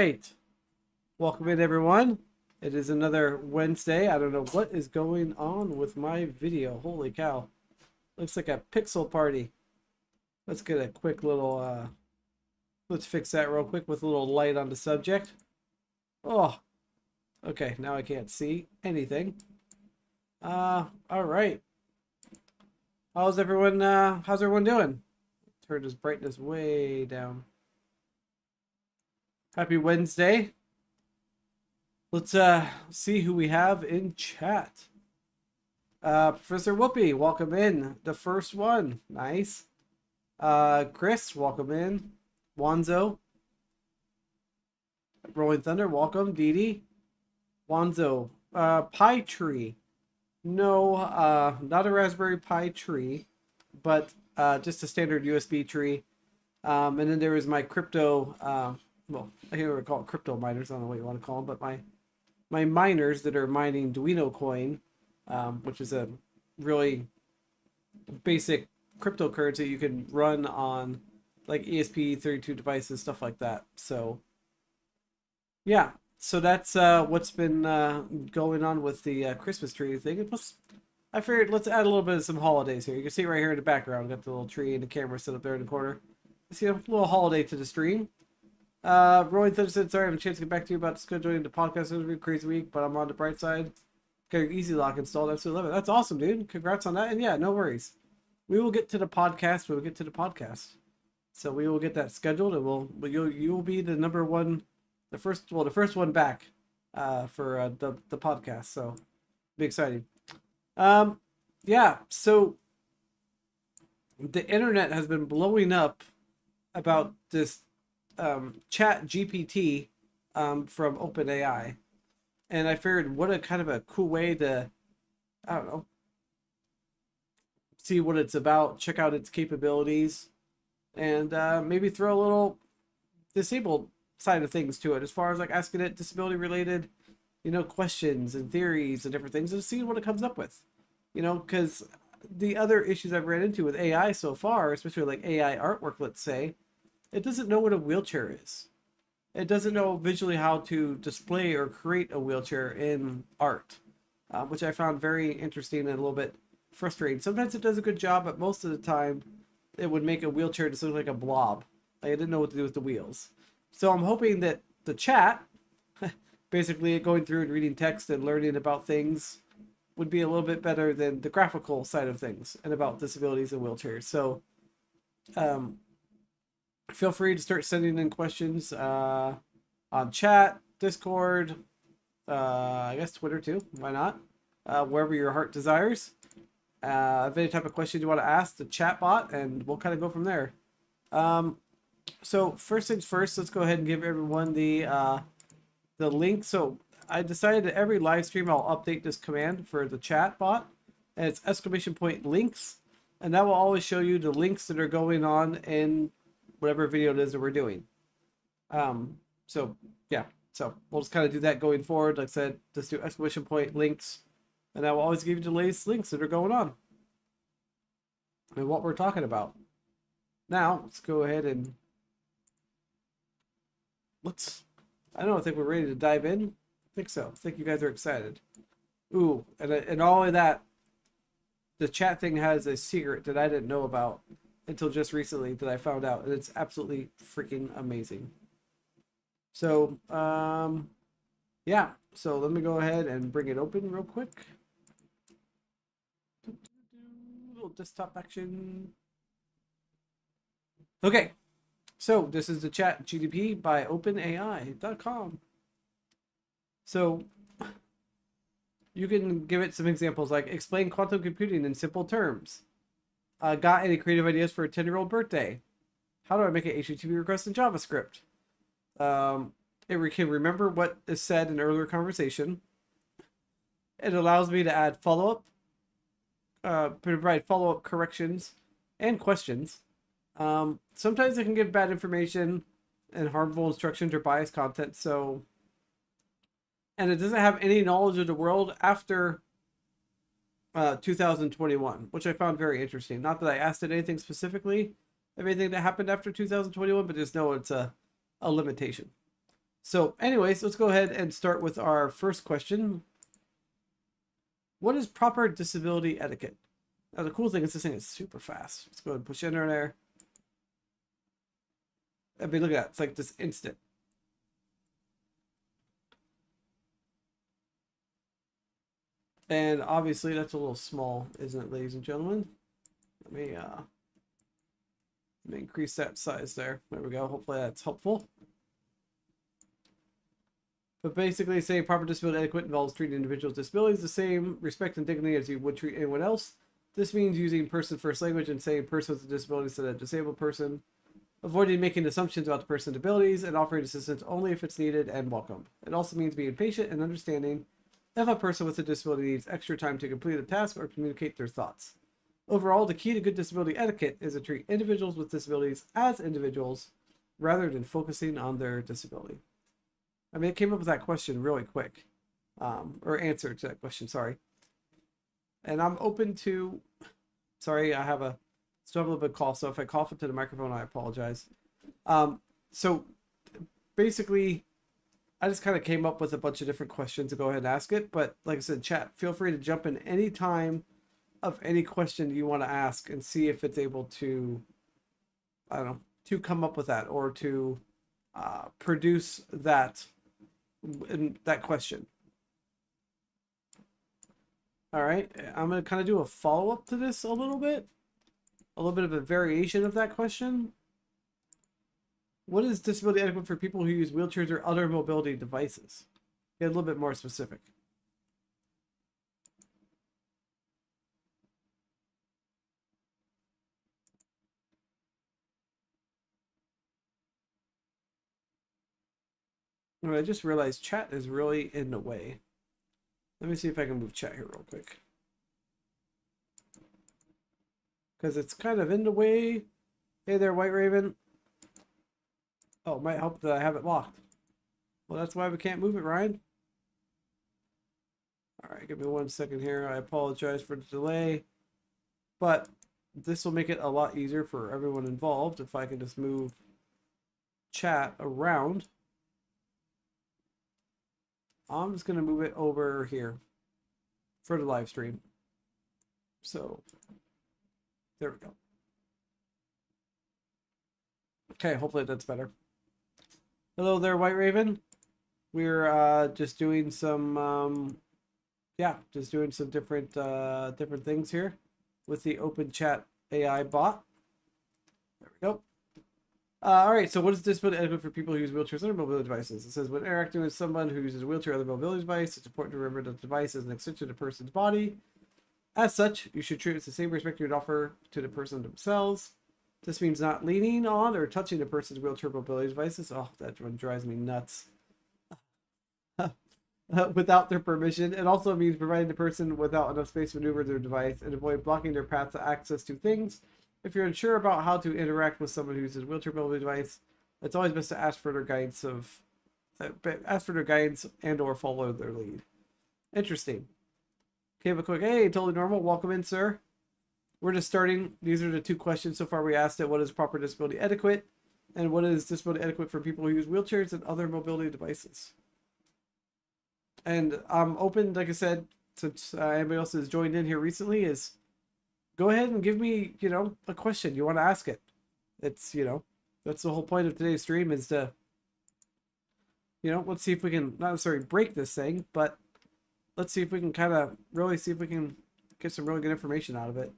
right. Welcome in, everyone. It is another Wednesday. I don't know what is going on with my video. Holy cow. Looks like a pixel party. Let's get a quick little, let's fix that real quick with a little light on the subject. Oh, okay. Now I can't see anything. All right. How's everyone doing? Turn his brightness way down. Happy Wednesday. Let's see who we have in chat. Professor Whoopi, welcome in. The first one. Nice. Chris, welcome in. Wanzo. Rolling Thunder, welcome. Dee Dee. Wanzo. Pie Tree. No, not a Raspberry Pi tree, but just a standard USB tree. And then there was my crypto, well, I can't remember call it crypto miners. I don't know what you want to call them, but my miners that are mining Duino coin, which is a really basic cryptocurrency you can run on like ESP32 devices, stuff like that. So yeah, so that's what's been going on with the Christmas tree thing. And plus, I figured let's add a little bit of some holidays here. You can see right here in the background, got the little tree and the camera set up there in the corner. See a little holiday to the stream. Rolling Thunder said, sorry, I have a chance to get back to you about scheduling the podcast. It was a crazy week, but I'm on the bright side. Got your Easy Lock installed. Absolutely love it. That's awesome, dude. Congrats on that. And yeah, no worries. We will get to the podcast when we get to the podcast. So we will get that scheduled, and you will be the number one, the first one back for the podcast. So be exciting. Yeah. So the internet has been blowing up about this ChatGPT from OpenAI, and I figured what a kind of a cool way to, I don't know, see what it's about, check out its capabilities, and maybe throw a little disabled side of things to it, as far as like asking it disability related, questions and theories and different things, and see what it comes up with, because the other issues I've ran into with AI so far, especially like AI artwork, let's say, it doesn't know what a wheelchair is. It doesn't know visually how to display or create a wheelchair in art, which I found very interesting and a little bit frustrating. Sometimes it does a good job, but most of the time it would make a wheelchair just look like a blob. Like I didn't know what to do with the wheels. So I'm hoping that the chat, basically going through and reading text and learning about things, would be a little bit better than the graphical side of things and about disabilities and wheelchairs. So feel free to start sending in questions on chat, Discord, I guess Twitter too. Why not? Wherever your heart desires. If any type of question you want to ask the chat bot, and we'll kind of go from there. So first things first, let's go ahead and give everyone the link. So I decided that every live stream I'll update this command for the chat bot, and it's !links, and that will always show you the links that are going on in whatever video it is that we're doing. So yeah, so we'll just kind of do that going forward. Like I said, just do !links, and that will always give you the latest links that are going on and what we're talking about. Now let's go ahead and I think we're ready to dive in. I think so. I think you guys are excited. Ooh, and all of that, the chat thing has a secret that I didn't know about until just recently that I found out, and it's absolutely freaking amazing. So, yeah. So let me go ahead and bring it open real quick. Little desktop action. Okay. So this is the ChatGPT by OpenAI.com. So you can give it some examples like explain quantum computing in simple terms. Got any creative ideas for a 10-year-old birthday? How do I make an HTTP request in JavaScript? It can remember what is said in earlier conversation. It allows me to add follow-up, provide follow-up corrections and questions. Sometimes it can give bad information and harmful instructions or biased content. So, and it doesn't have any knowledge of the world after 2021, which I found very interesting. Not that I asked it anything specifically of anything that happened after 2021, but just know it's a limitation. So anyways, let's go ahead and start with our first question. What is proper disability etiquette? Now, the cool thing is this thing is super fast. Let's go ahead and push enter there. I mean, look at that. It's like this instant. And obviously that's a little small, isn't it, ladies and gentlemen? Let me increase that size there. There we go. Hopefully that's helpful. But basically, saying proper disability etiquette involves treating individuals with disabilities the same respect and dignity as you would treat anyone else. This means using person first language and saying person with a disability instead of disabled person, avoiding making assumptions about the person's abilities, and offering assistance only if it's needed and welcome. It also means being patient and understanding if a person with a disability needs extra time to complete a task or communicate their thoughts. Overall, the key to good disability etiquette is to treat individuals with disabilities as individuals rather than focusing on their disability. I mean, it came up with that question really quick, or answer to that question, sorry. And I'm open to, sorry, I still have a little bit of cough, so if I cough into the microphone, I apologize. So basically, I just kind of came up with a bunch of different questions to go ahead and ask it. But like I said, chat, feel free to jump in any time of any question you want to ask and see if it's able to, I don't know, to come up with that or to produce that question. All right, I'm going to kind of do a follow-up to this a little bit of a variation of that question. What is disability etiquette for people who use wheelchairs or other mobility devices? Get a little bit more specific. I just realized chat is really in the way. Let me see if I can move chat here real quick. Because it's kind of in the way. Hey there, White Raven. Oh, it might help that I have it locked. Well, that's why we can't move it, Ryan. All right, give me 1 second here. I apologize for the delay. But this will make it a lot easier for everyone involved if I can just move chat around. I'm just going to move it over here for the live stream. So there we go. Okay, hopefully that's better. Hello there, White Raven. We're just doing some, just doing some different things here with the Open Chat AI bot. There we go. All right, so what is disability etiquette for people who use wheelchairs or mobility devices? It says, when interacting with someone who uses a wheelchair or other mobility device, it's important to remember that the device is an extension of the person's body. As such, you should treat it with the same respect you would offer to the person themselves. This means not leaning on or touching the person's wheelchair mobility devices. Oh, that one drives me nuts. Without their permission. It also means providing the person without enough space to maneuver their device and avoid blocking their path to access to things. If you're unsure about how to interact with someone who uses a wheelchair mobility device, it's always best to ask for their guidance and or follow their lead. Interesting. Okay, but quick, hey, totally normal. Welcome in, sir. We're just starting. These are the 2 questions so far we asked it. What is proper disability etiquette? And what is disability etiquette for people who use wheelchairs and other mobility devices? And I'm open, like I said, since anybody else has joined in here recently, is go ahead and give me, a question you want to ask it. It's, that's the whole point of today's stream is to, let's see if we can not necessarily break this thing, but let's see if we can kind of really see if we can get some really good information out of it.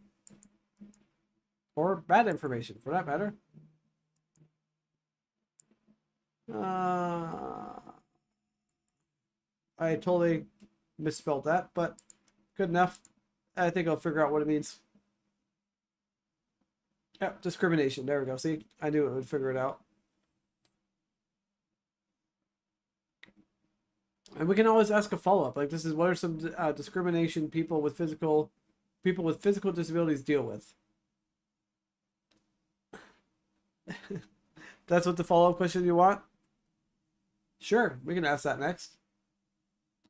Or bad information, for that matter. I totally misspelled that, but good enough. I think I'll figure out what it means. Yeah, discrimination. There we go. See, I knew it would figure it out. And we can always ask a follow-up. Like, this is what are some discrimination people with physical disabilities deal with? That's what the follow-up question you want? Sure, we can ask that next.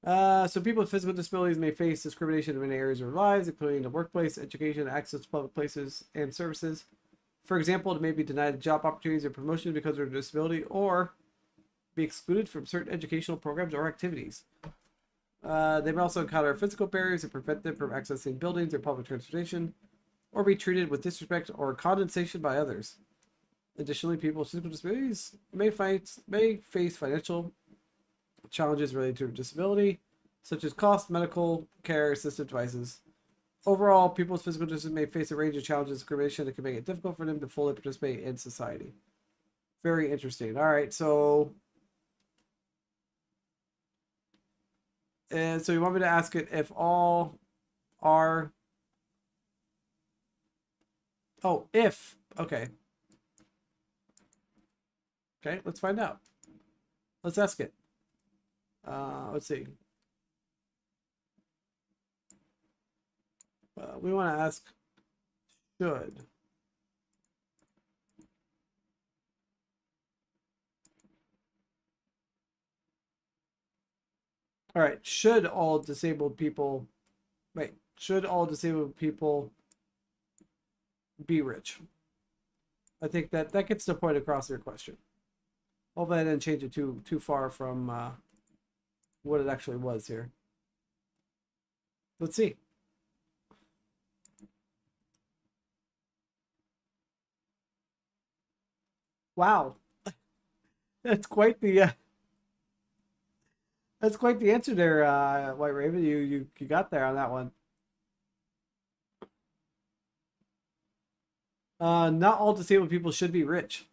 So people with physical disabilities may face discrimination in many areas of their lives, including the workplace, education, access to public places and services. For example, they may be denied job opportunities or promotion because of their disability, or be excluded from certain educational programs or activities. They may also encounter physical barriers that prevent them from accessing buildings or public transportation, or be treated with disrespect or condescension by others. Additionally, people with physical disabilities may face financial challenges related to disability, such as cost, medical care, assistive devices. Overall, people with physical disabilities may face a range of challenges and discrimination that can make it difficult for them to fully participate in society. Very interesting. All right, so you want me to ask it if all are... Oh, if. Okay. Okay, let's find out. Let's ask it. Let's see. We want to ask should. All right, should all disabled people... Wait, should all disabled people be rich? I think that gets the point across your question. Hopefully I didn't change it too far from what it actually was here. Let's see. Wow, that's quite the answer there, White Raven. You got there on that one. Not all disabled people should be rich.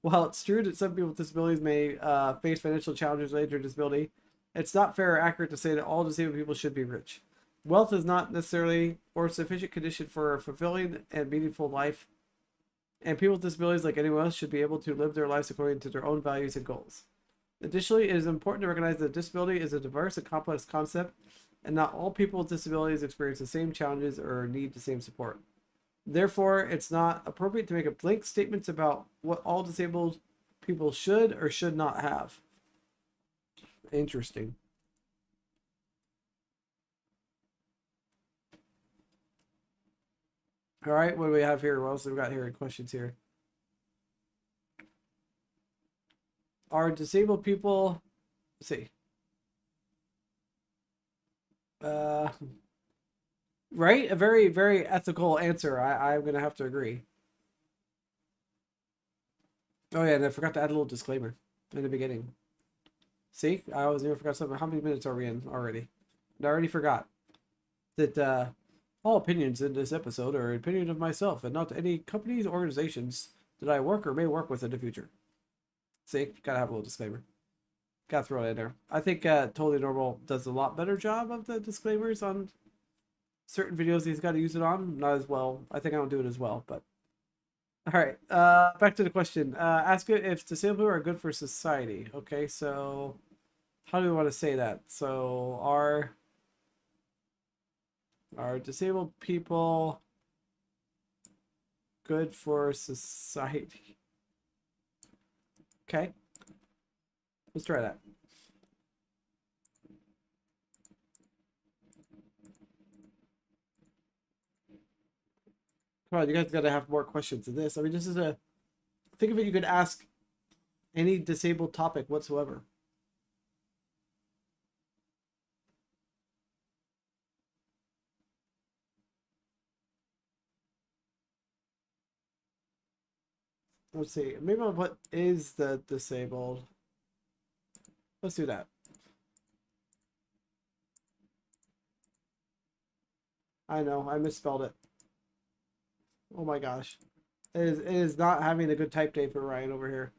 While it's true that some people with disabilities may face financial challenges related to their disability, it's not fair or accurate to say that all disabled people should be rich. Wealth is not necessarily or sufficient condition for a fulfilling and meaningful life, and people with disabilities, like anyone else, should be able to live their lives according to their own values and goals. Additionally, it is important to recognize that disability is a diverse and complex concept, and not all people with disabilities experience the same challenges or need the same support. Therefore, it's not appropriate to make a blanket statements about what all disabled people should or should not have. Interesting. All right, what do we have here? What else have we got here? Questions here. Are disabled people... Let's see. Right? A very, very ethical answer. I'm going to have to agree. Oh, yeah, and I forgot to add a little disclaimer in the beginning. See? I always never forgot something. How many minutes are we in already? I already forgot that all opinions in this episode are an opinion of myself and not any companies or organizations that I work or may work with in the future. See? Gotta have a little disclaimer. Gotta throw it in there. I think Totally Normal does a lot better job of the disclaimers on certain videos he's got to use it on. Not as well. I think I don't do it as well, but... All right, back to the question. Ask it if disabled people are good for society. Okay, so how do we want to say that? So are disabled people good for society? Okay, let's try that. Come on, you guys got to have more questions than this. I mean, this is a... Think of it, you could ask any disabled topic whatsoever. Let's see. Maybe I'll put is the disabled. Let's do that. I know, I misspelled it. Oh my gosh. It is not having a good type day for Ryan over here.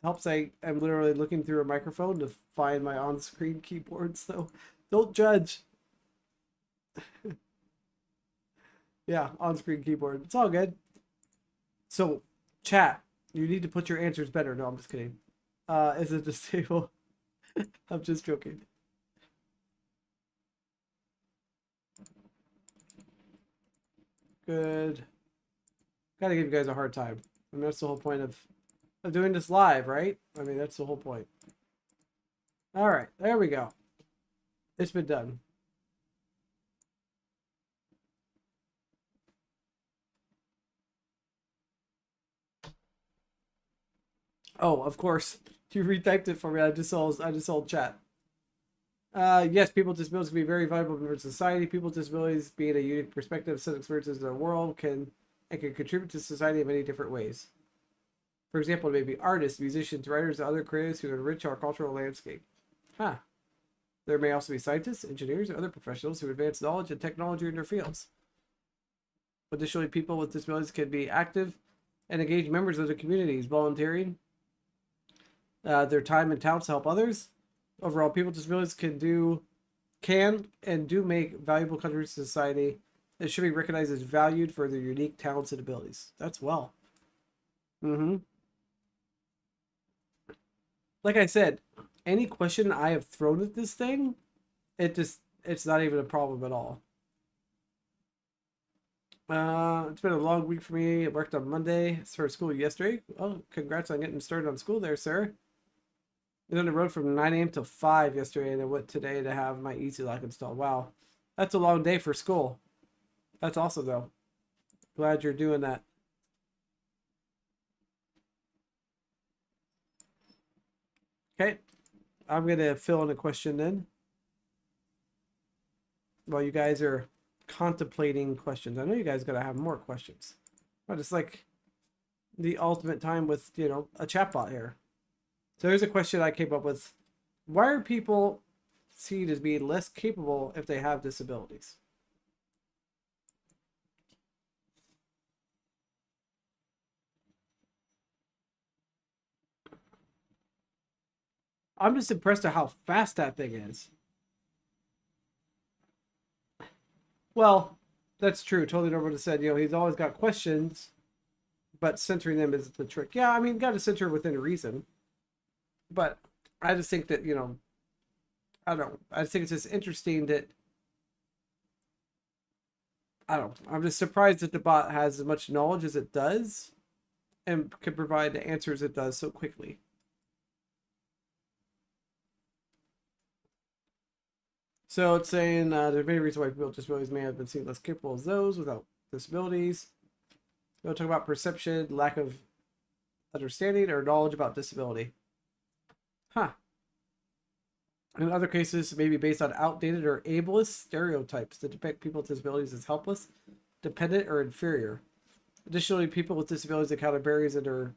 Helps I'm literally looking through a microphone to find my on-screen keyboard, so don't judge. Yeah, on-screen keyboard. It's all good. So, chat, you need to put your answers better. No, I'm just kidding. Is it disabled? I'm just joking. Good. Gotta give you guys a hard time. I mean, that's the whole point of doing this live, right? I mean, that's the whole point. All right, there we go. It's been done. Oh, of course. You retyped it for me. I just saw chat. Yes, people with disabilities can be very valuable members of society. People with disabilities, being a unique perspective, set experiences in the world, can contribute to society in many different ways. For example, maybe artists, musicians, writers, and other creators who enrich our cultural landscape. Huh. There may also be scientists, engineers, and other professionals who advance knowledge and technology in their fields. Additionally, people with disabilities can be active and engaged members of their communities, volunteering their time and talents to help others. Overall, people with disabilities can and do make valuable contributions to society and should be recognized as valued for their unique talents and abilities. That's well. Mm-hmm. Like I said, any question I have thrown at this thing, it's not even a problem at all. It's been a long week for me. I worked on Monday, started school yesterday. Oh, congrats on getting started on school there, sir. I was on the road from 9 a.m. till 5 yesterday, and I went today to have my Easy Lock installed. Wow. That's a long day for school. That's awesome, though. Glad you're doing that. Okay. I'm going to fill in a question then while you guys are contemplating questions. I know you guys got to have more questions, but it's like the ultimate time with, a chatbot here. So here's a question I came up with. Why are people seen as being less capable if they have disabilities? I'm just impressed at how fast that thing is. Well, that's true. Totally normal to said, he's always got questions, but centering them is the trick. Yeah, I mean, got to center within reason. But I just think that, I don't know. I just think it's just interesting that, I don't know. I'm just surprised that the bot has as much knowledge as it does and can provide the answers it does so quickly. So it's saying there are many reasons why people with disabilities may have been seen less capable as those without disabilities. We'll talk about perception, lack of understanding, or knowledge about disability. Huh. In other cases, it may be based on outdated or ableist stereotypes that depict people with disabilities as helpless, dependent, or inferior. Additionally, people with disabilities encounter barriers in their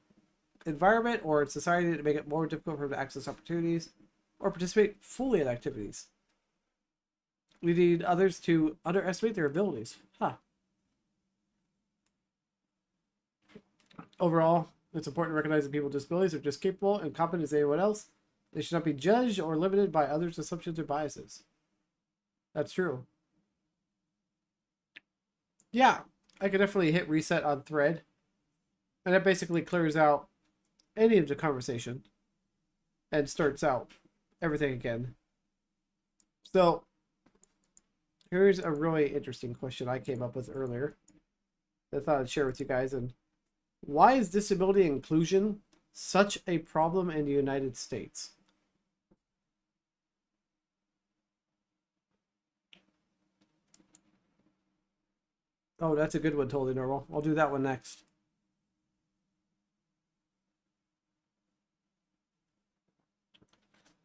environment or in society to make it more difficult for them to access opportunities or participate fully in activities, leading others to underestimate their abilities. Huh. Overall, it's important to recognize that people with disabilities are just capable and competent as anyone else. They should not be judged or limited by others' assumptions or biases. That's true. Yeah, I could definitely hit reset on thread, and that basically clears out any of the conversation and starts out everything again. So, here's a really interesting question I came up with earlier that I thought I'd share with you guys. And why is disability inclusion such a problem in the United States? Oh, that's a good one, totally normal. I'll do that one next.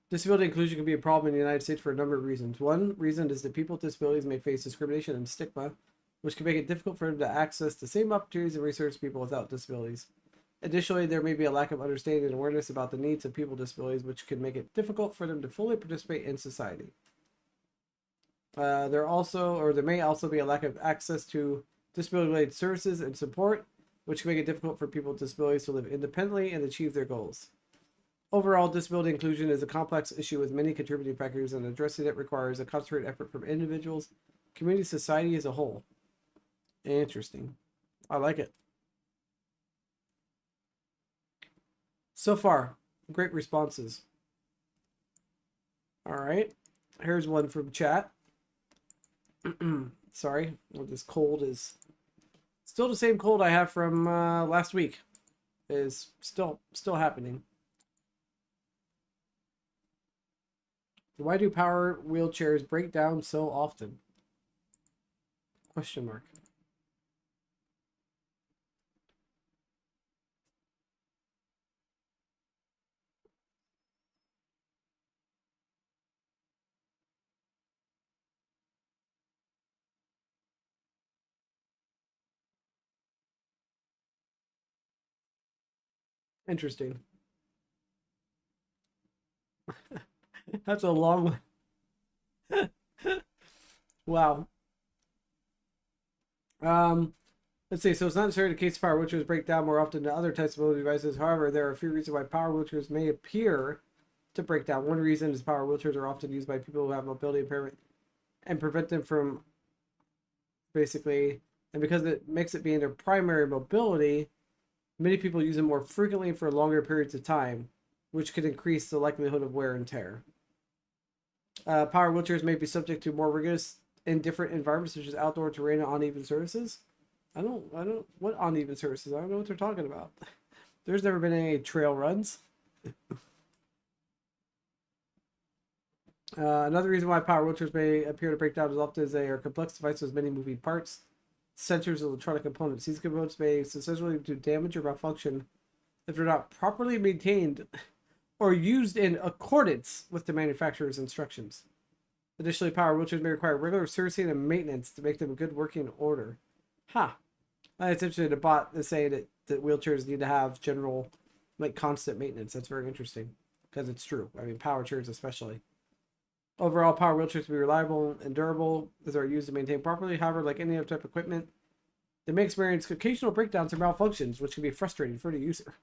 Disability inclusion can be a problem in the United States for a number of reasons. One reason is that people with disabilities may face discrimination and stigma, which can make it difficult for them to access the same opportunities and resources as people without disabilities. Additionally, there may be a lack of understanding and awareness about the needs of people with disabilities, which can make it difficult for them to fully participate in society. There may also be a lack of access to disability-related services and support, which can make it difficult for people with disabilities to live independently and achieve their goals. Overall, disability inclusion is a complex issue with many contributing factors, and addressing it requires a concentrated effort from individuals, community, society as a whole. Interesting. I like it. So far, great responses. All right. Here's one from chat. Sorry, this cold is still the same cold I have from last week. Is still happening. Why do power wheelchairs break down so often? Question mark. Interesting. That's a long one. Wow. Um, let's see. So it's not necessarily the case power wheelchairs break down more often than other types of mobility devices. However, there are a few reasons why power wheelchairs may appear to break down. One reason is power wheelchairs are often used by people who have mobility impairment and prevent them from basically, and because it makes it being their primary mobility, many people use them more frequently for longer periods of time, which could increase the likelihood of wear and tear. Power wheelchairs may be subject to more rigorous in different environments, such as outdoor terrain and uneven surfaces. What uneven surfaces? I don't know what they're talking about. There's never been any trail runs. Another reason why power wheelchairs may appear to break down as often as they are complex devices with many moving parts, sensors, and electronic components. These components may successfully do damage or malfunction if they're not properly maintained or used in accordance with the manufacturer's instructions. Additionally, power wheelchairs may require regular servicing and maintenance to make them a good working order. Huh. It's interesting. The bot is saying that wheelchairs need to have general, like, constant maintenance. That's very interesting because it's true. I mean, power chairs especially. Overall, power wheelchairs can be reliable and durable as they are used to maintain properly. However, like any other type of equipment, they may experience occasional breakdowns or malfunctions, which can be frustrating for the user.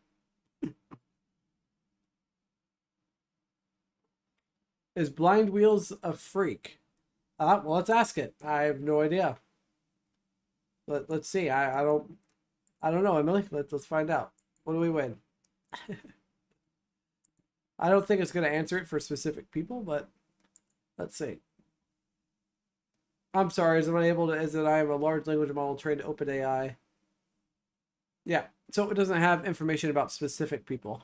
Is Blind Wheels a freak? Well, let's ask it. I have no idea. Let's see. I don't know, Emily. Let's find out. What do we win? I don't think it's going to answer it for specific people, but let's see. I'm sorry, is that I am a large language model trained to OpenAI. Yeah, so it doesn't have information about specific people.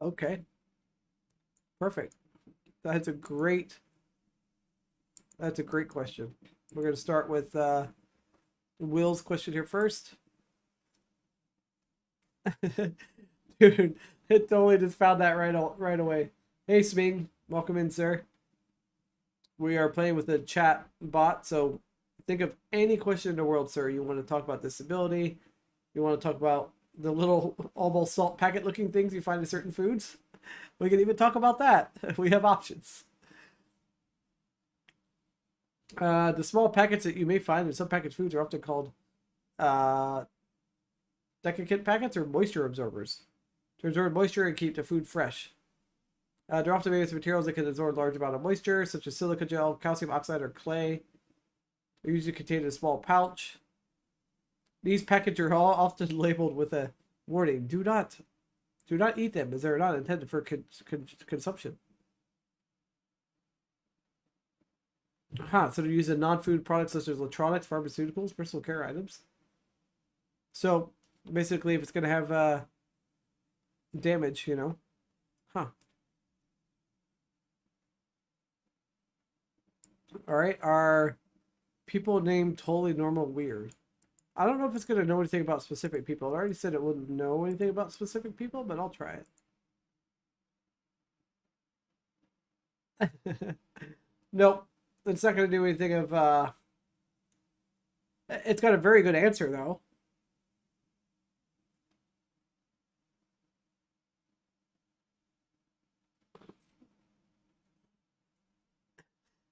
Okay, perfect. That's a great question. We're going to start with Will's question here first. Dude, it totally just found that right away. Hey, Sming, welcome in, sir. We are playing with a chat bot, so think of any question in the world, sir. You want to talk about disability? You want to talk about the little almost salt packet looking things you find in certain foods? We can even talk about that. We have options. The small packets that you may find in some packaged foods are often called desiccant packets or moisture absorbers to absorb moisture and keep the food fresh. They're often made with materials that can absorb a large amount of moisture, such as silica gel, calcium oxide, or clay. They're usually contained in a small pouch. These packages are all often labeled with a warning: "Do not eat them, as they are not intended for consumption." So they're used in non-food products such as electronics, pharmaceuticals, personal care items. So basically, if it's going to have damage, Huh. All right. Are people named Totally Normal weird? I don't know if it's going to know anything about specific people. I already said it wouldn't know anything about specific people, but I'll try it. Nope. It's not going to do anything of... It's got a very good answer, though.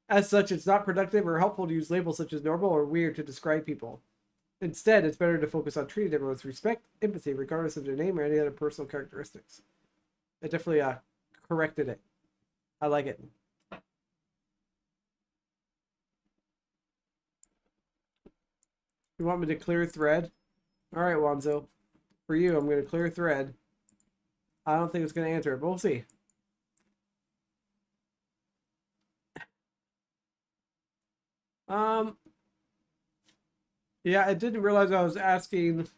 As such, it's not productive or helpful to use labels such as normal or weird to describe people. Instead, it's better to focus on treating everyone with respect, empathy, regardless of their name or any other personal characteristics. It definitely corrected it. I like it. You want me to clear thread? All right, Wanzo. For you, I'm going to clear thread. I don't think it's going to answer it, but we'll see. Um, yeah, I didn't realize I was asking. It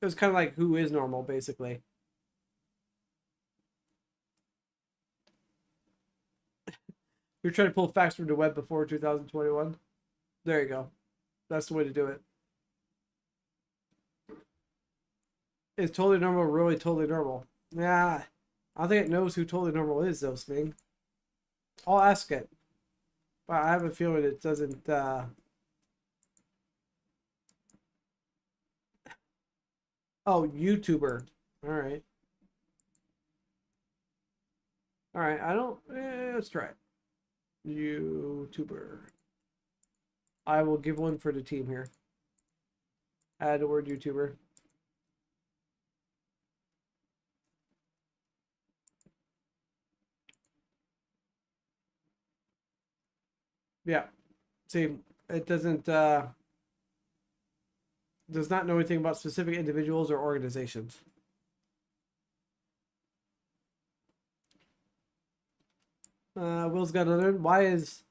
was kind of like who is normal, basically. You're trying to pull facts from the web before 2021. There you go. That's the way to do it. Is totally normal really totally normal? Yeah, I don't think it knows who totally normal is though, Sming. I'll ask it, but I have a feeling it doesn't. Oh, YouTuber. All right, all right. I don't. Let's try it. YouTuber. I will give one for the team here. Add the word YouTuber. Yeah. See, it does not know anything about specific individuals or organizations. Will's got another one. Why is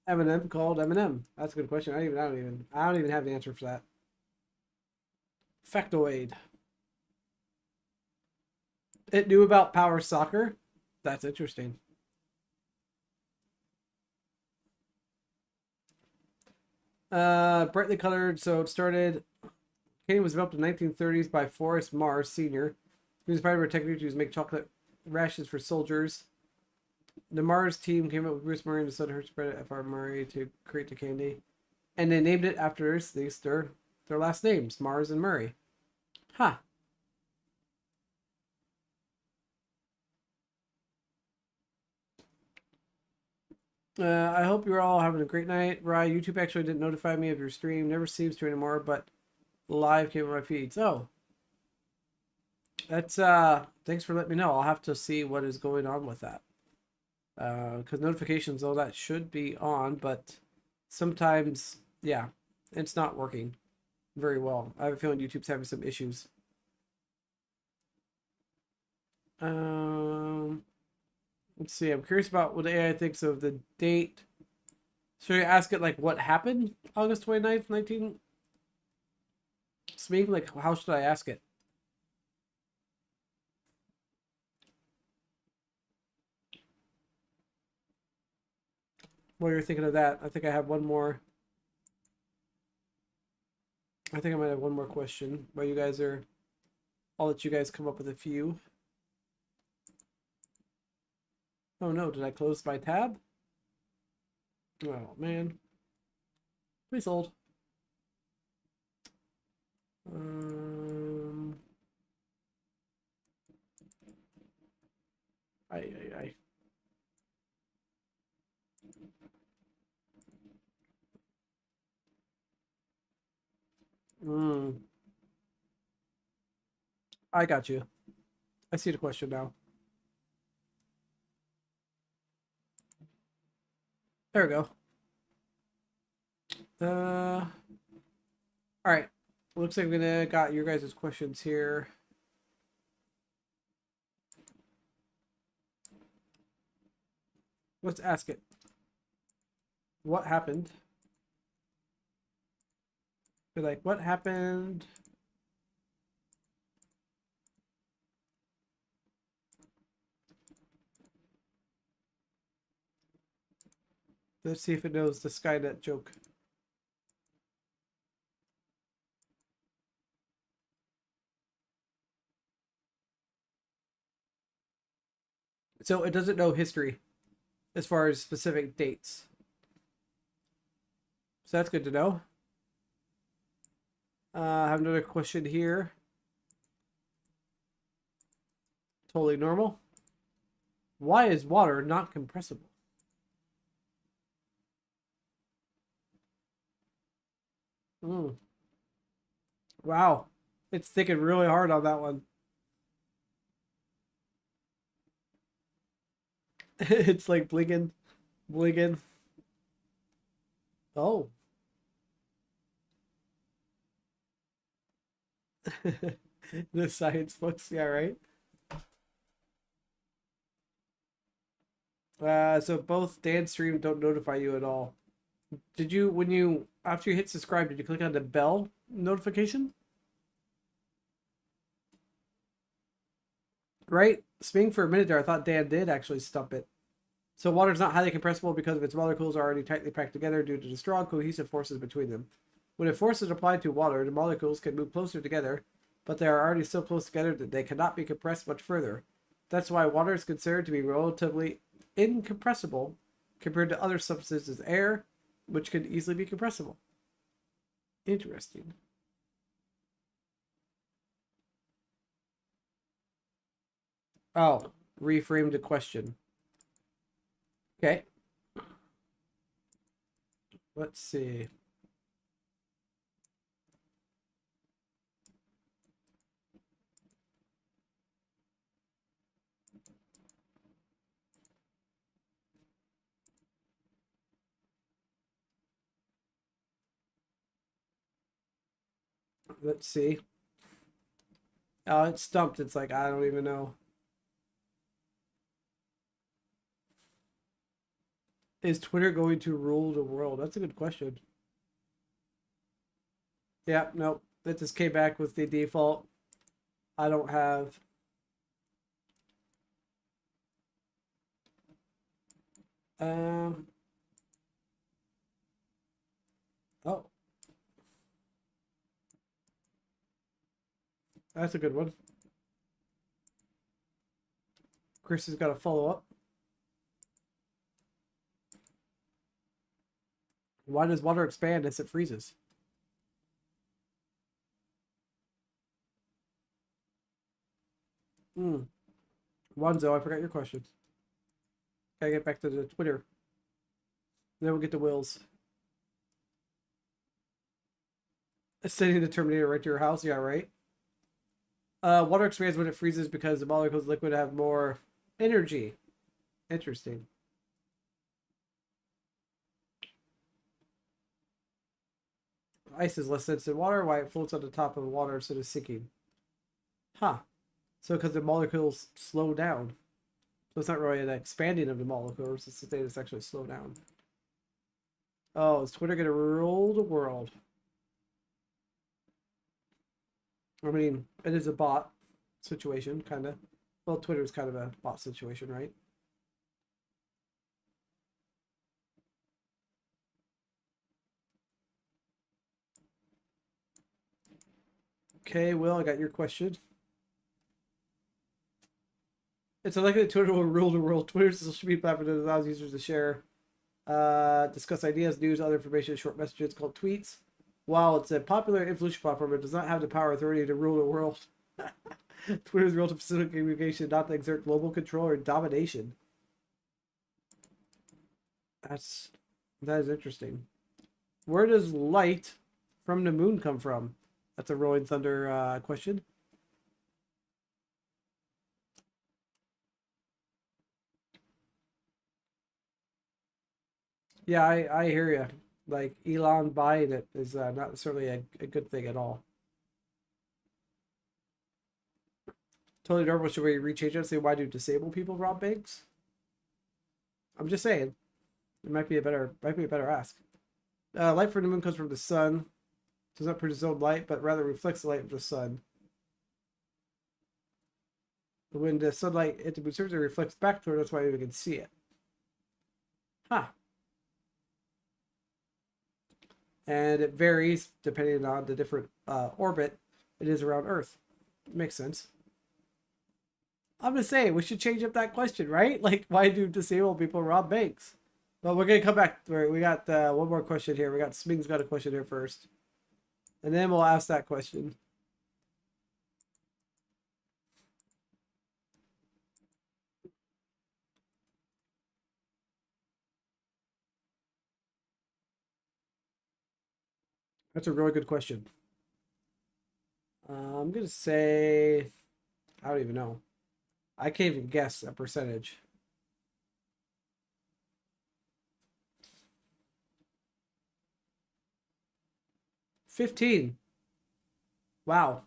Eminem called Eminem? That's a good question. I don't even have the answer for that. Factoid. It knew about power soccer. That's interesting. Brightly colored. So it started. Candy was developed in the 1930s by Forrest Mars Sr., who inspired by technique to use make chocolate rations for soldiers. The Mars team came up with Bruce Murray and Soda Hurst spread F.R. Murray to create the candy, and they named it after their last names, Mars and Murray. Huh. I hope you're all having a great night. Rye, YouTube actually didn't notify me of your stream. Never seems to anymore, but live came on my feeds. Oh, that's thanks for letting me know. I'll have to see what is going on with that. Because notifications, all that should be on, but sometimes, yeah, it's not working very well. I have a feeling YouTube's having some issues. Let's see. I'm curious about what AI thinks of the date. Should I ask it like what happened August 29th, 19? Speak like how should I ask it? While you're thinking of that, I think I have one more. I think I might have one more question while you guys are. I'll let you guys come up with a few. Oh no, did I close my tab? Oh man. Please hold. I. I got you. I see the question now. There we go. All right. Looks like we're gonna got your guys' questions here. Let's ask it. What happened? Be like, what happened? Let's see if it knows the Skynet joke. So it doesn't know history as far as specific dates. So that's good to know. I have another question here. Totally normal. Why is water not compressible? Wow. It's thinking really hard on that one. It's like blinking, blinking. Oh. The science books, yeah, right? So both dance stream don't notify you at all. Did you, when you, after you hit subscribe, did you click on the bell notification? Right? Spinning for a minute there, I thought Dan did actually stump it. So water is not highly compressible because of its molecules are already tightly packed together due to the strong cohesive forces between them. When a force is applied to water, the molecules can move closer together, but they are already so close together that they cannot be compressed much further. That's why water is considered to be relatively incompressible compared to other substances, air, which can easily be compressible. Interesting. Oh, reframe the question. Okay. Let's see. Let's see. Oh, it's stumped. It's like, I don't even know. Is Twitter going to rule the world? That's a good question. Yeah, nope. That just came back with the default. I don't have. Um. Oh, that's a good one. Chris has got a follow up. Why does water expand as it freezes? Hmm. Wanzo, I forgot your question. Gotta get back to the Twitter. Then we'll get to Will's. Sending the Terminator right to your house. Yeah, right. Water expands when it freezes because the molecules of liquid have more energy. Interesting. Ice is less dense than water, why it floats on the top of water instead of sinking. Huh. So because the molecules slow down. So it's not really an expanding of the molecules, it's that they just actually slow down. Oh, is Twitter gonna rule the world? I mean, it is a bot situation, kind of. Well, Twitter's kind of a bot situation, right? Okay, Will, I got your question. It's unlikely that Twitter will rule the world. Twitter is a social media platform that allows users to share, discuss ideas, news, other information, short messages called tweets. While it's a popular influential platform, it does not have the power or authority to rule the world. Twitter's role to facilitate communication, not to exert global control or domination. That is interesting. Where does light from the moon come from? That's a Rolling Thunder question. Yeah, I hear you. Like Elon buying it is not necessarily a good thing at all. Totally normal. Should we rechange it and say why do disabled people rob banks? I'm just saying. It might be a better ask. Light from the moon comes from the sun. Does not produce its own light, but rather reflects the light of the sun. When the sunlight hits the moon surface, it reflects back toward. That's why we can see it. Huh. And it varies depending on the different orbit it is around Earth. Makes sense. I'm just saying we should change up that question, right? Like, why do disabled people rob banks? But we're gonna come back. We got one more question here. We got Sming's got a question here first, and then we'll ask that question. That's a really good question. I'm gonna say I don't even know. I can't even guess a percentage. 15. Wow,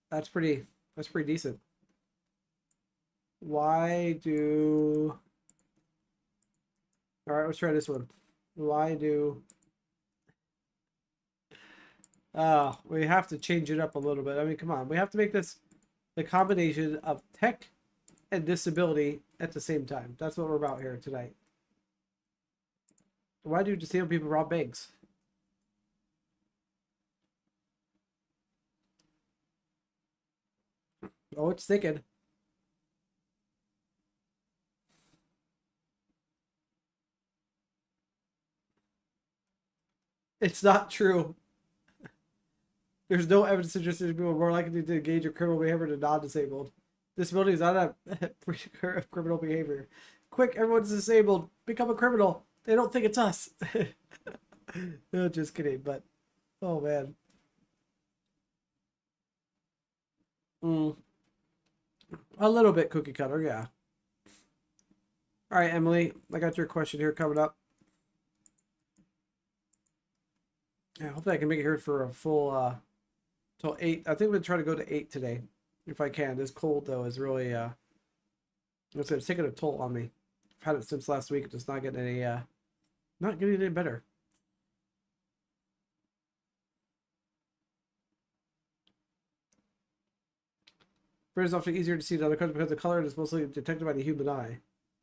that's pretty. That's pretty decent. Why do? All right, let's try this one. Why do? We have to change it up a little bit. I mean, come on. We have to make this the combination of tech and disability at the same time. That's what we're about here tonight. Why do disabled people rob banks? Oh, it's thinking. It's not true. There's no evidence suggesting people are more likely to engage in criminal behavior than non-disabled. Disability is not a predictor of criminal behavior. Quick, everyone's disabled. Become a criminal. They don't think it's us. No, just kidding. But, oh man. Mm, a little bit cookie cutter, yeah. All right, Emily, I got your question here coming up. Yeah, hopefully I can make it here for a full till 8. I think I'm gonna try to go to 8 today, if I can. This cold though is really it's taking a toll on me. I've had it since last week. It's just not getting any better. Red is often easier to see than other colors because the color is mostly detected by the human eye.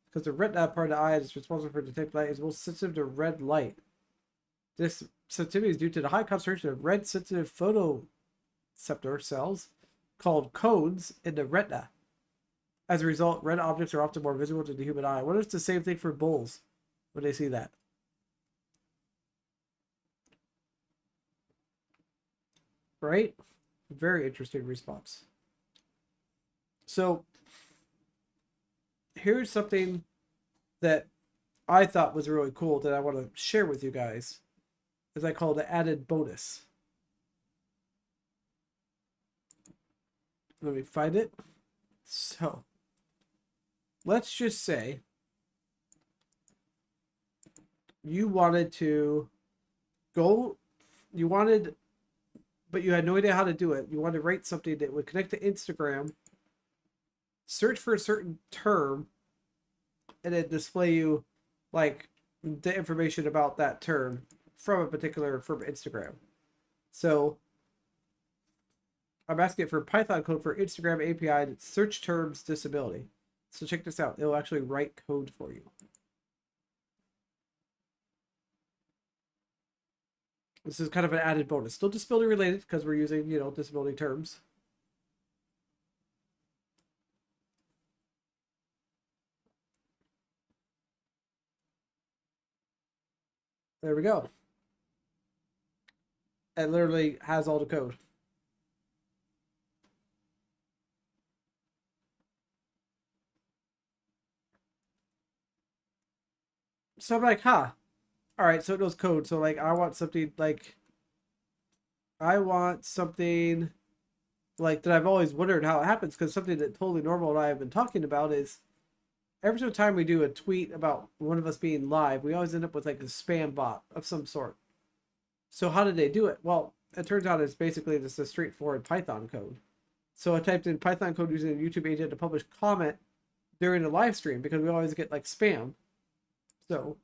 Because the retina part of the eye is responsible for detecting light is most sensitive to red light. This sensitivity is due to the high concentration of red sensitive photoreceptor cells called cones in the retina. As a result, red objects are often more visible to the human eye. What is the same thing for bulls when they see that? Right? Very interesting response. So here's something that I thought was really cool that I want to share with you guys, as I call the added bonus. Let me find it. So let's just say you wanted to go, but you had no idea how to do it. You wanted to write something that would connect to Instagram, search for a certain term, and then display you like the information about that term from Instagram. So I'm asking it for Python code for Instagram API to search terms disability. So check this out. It'll actually write code for you. This is kind of an added bonus. Still disability related because we're using, disability terms. There we go. It literally has all the code. So I'm like, huh. All right, so it knows code. So like I want something like that I've always wondered how it happens, because something that totally normal and I have been talking about is every single time we do a tweet about one of us being live, we always end up with like a spam bot of some sort. So how did they do it? Well, it turns out it's basically just a straightforward Python code. So I typed in Python code using a YouTube agent to publish comment during a live stream because we always get like spam. So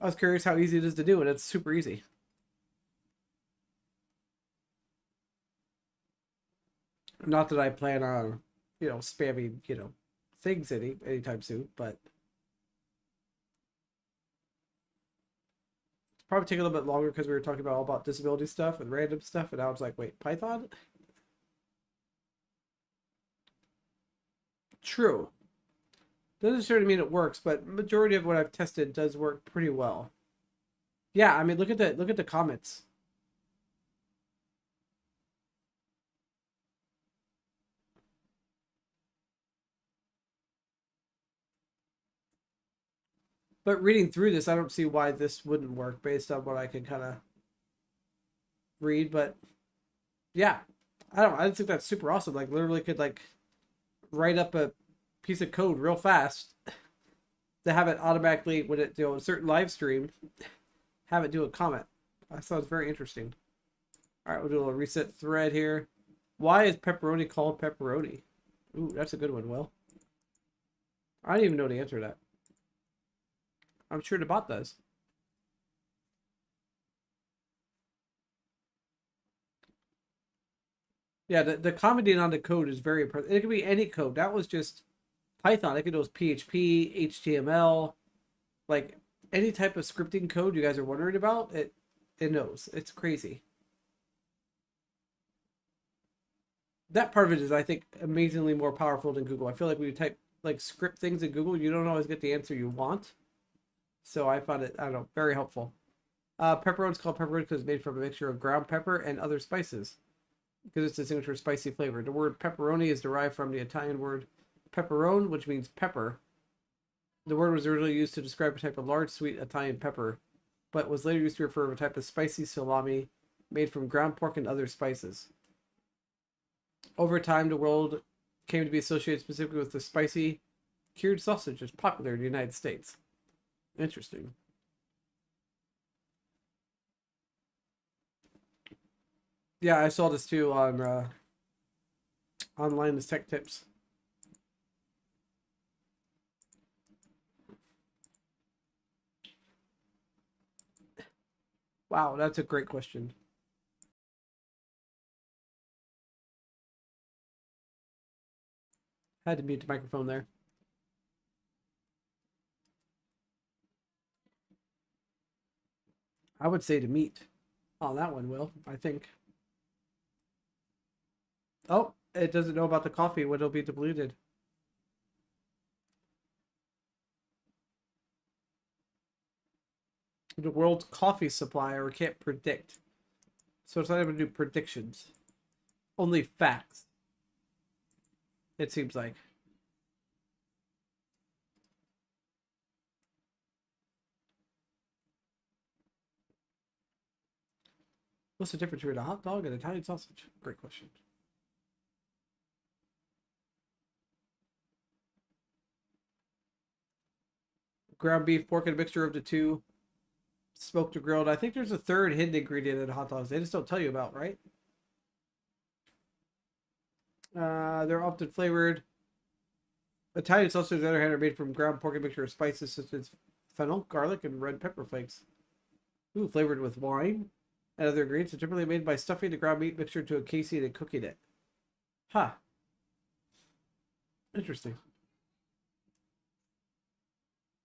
I was curious how easy it is to do, and it's super easy. Not that I plan on, spamming, things anytime soon, but it's probably taking a little bit longer because we were talking about all about disability stuff and random stuff, and now it's like, wait, Python? True. Doesn't necessarily mean it works, but majority of what I've tested does work pretty well. Yeah, I mean, look at the comments. But reading through this, I don't see why this wouldn't work based on what I can kind of read. But yeah, I think that's super awesome. Like literally could like write up a piece of code real fast to have it automatically when it a certain live stream, have it do a comment. I thought it was very interesting. All right, we'll do a little reset thread here. Why is pepperoni called pepperoni? Ooh, that's a good one, Will. I don't even know the answer to that. I'm sure the bot does. Yeah, the commenting on the code is very important. It could be any code. That was just Python. It could do PHP, HTML, like any type of scripting code you guys are wondering about. It knows. It's crazy. that part of it is, I think, amazingly more powerful than Google. I feel like when you type like script things in Google, you don't always get the answer you want. So I found it, I don't know, very helpful. Pepperoni is called pepperoni because it's made from a mixture of ground pepper and other spices because it's a signature spicy flavor. The word pepperoni is derived from the Italian word pepperone, which means pepper. The word was originally used to describe a type of large, sweet Italian pepper, but was later used to refer to a type of spicy salami made from ground pork and other spices. Over time, the world came to be associated specifically with the spicy cured sausage, which is popular in the United States. Interesting. Yeah, I saw this too on online as tech tips. Wow, that's a great question. Had to mute the microphone there. I would say to meet. Oh, that one will, I think. Oh, it doesn't know about the coffee when it'll be depleted. The world's coffee supplier can't predict. So it's not able to do predictions. Only facts. It seems like. What's the difference between a hot dog and Italian sausage? Great question. Ground beef, pork, and a mixture of the two. Smoked or grilled. I think there's a third hidden ingredient in hot dogs. They just don't tell you about, right? They're often flavored. Italian sausages, on the other hand, are made from ground pork and mixture of spices such as fennel, garlic, and red pepper flakes. Ooh, flavored with wine and other ingredients. Are typically made by stuffing the ground meat mixture into a casing and cooking it. Huh. Interesting.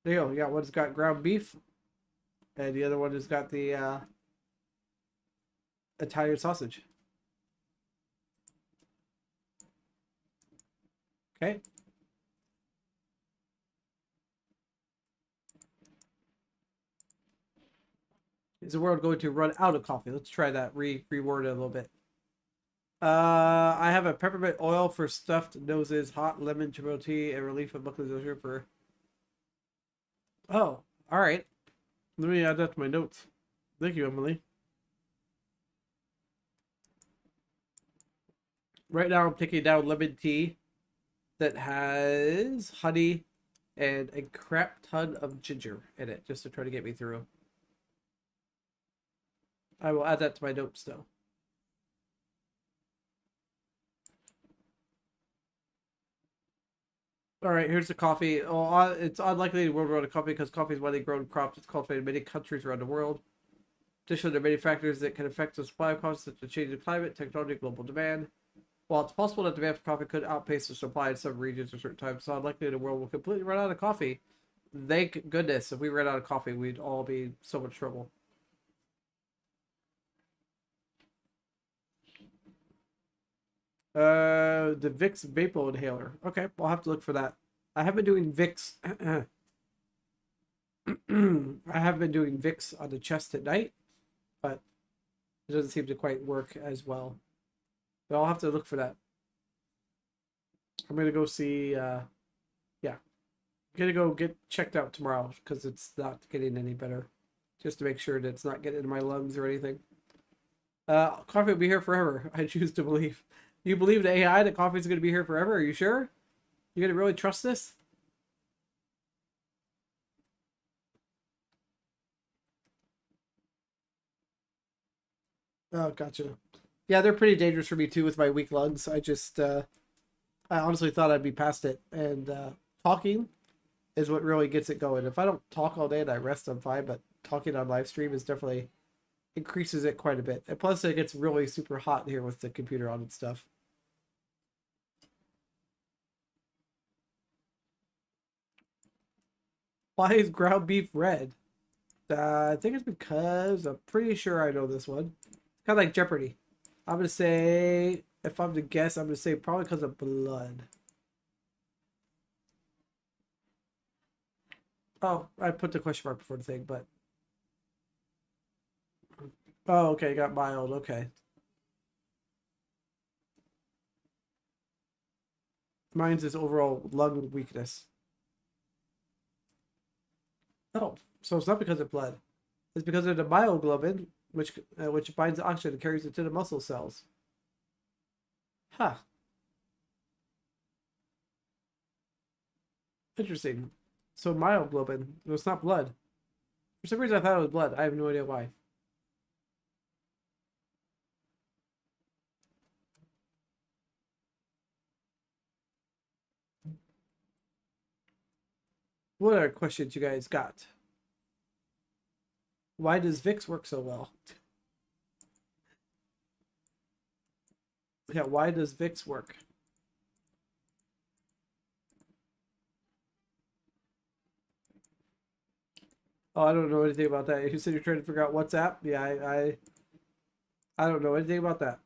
There you go. Yeah, one's got ground beef, and the other one has got the Italian sausage. Okay. Is the world going to run out of coffee? Let's try that. Reword it a little bit. I have a peppermint oil for stuffed noses, hot lemon turmeric tea, and relief of buckley for. Oh, all right. Let me add that to my notes. Thank you, Emily. Right now, I'm taking down lemon tea that has honey and a crap ton of ginger in it, just to try to get me through. I will add that to my notes, though. All right, here's the coffee. Oh, it's unlikely the world around coffee because coffee is widely grown crop. It's cultivated in many countries around the world. Additionally, there are many factors that can affect the supply of coffee, such as changing climate, technology, global demand. While it's possible that demand for coffee could outpace the supply in some regions at certain times, it's unlikely the world will completely run out of coffee. Thank goodness. If we ran out of coffee, we'd all be in so much trouble. The Vicks Vapo Inhaler. Okay, I'll have to look for that. I have been doing Vicks. I have been doing Vicks on the chest at night, but it doesn't seem to quite work as well. But I'll have to look for that. I'm gonna go see. Yeah, I'm gonna go get checked out tomorrow because it's not getting any better. Just to make sure that it's not getting into my lungs or anything. Coffee will be here forever. I choose to believe. You believe in AI that coffee is going to be here forever? Are you sure? You going to really trust this? Oh, gotcha. Yeah, they're pretty dangerous for me too with my weak lungs. I honestly thought I'd be past it. And talking is what really gets it going. If I don't talk all day and I rest, I'm fine. But talking on live stream is definitely increases it quite a bit. And plus, it gets really super hot here with the computer on and stuff. Why is ground beef red? I think it's because I'm pretty sure I know this one. Kind of like Jeopardy. I'm gonna say if I'm to guess, I'm going to say probably because of blood. Oh, I put the question mark before the thing, but... Oh, okay, got mild, okay. Mine's is overall lung weakness. Oh, so it's not because of blood. It's because of the myoglobin, which binds oxygen and carries it to the muscle cells. Huh. Interesting. So myoglobin. It's not blood. For some reason I thought it was blood. I have no idea why. What other questions you guys got? Why does VIX work so well? Yeah, why does VIX work? Oh, I don't know anything about that. You said you're trying to figure out WhatsApp? Yeah, I don't know anything about that.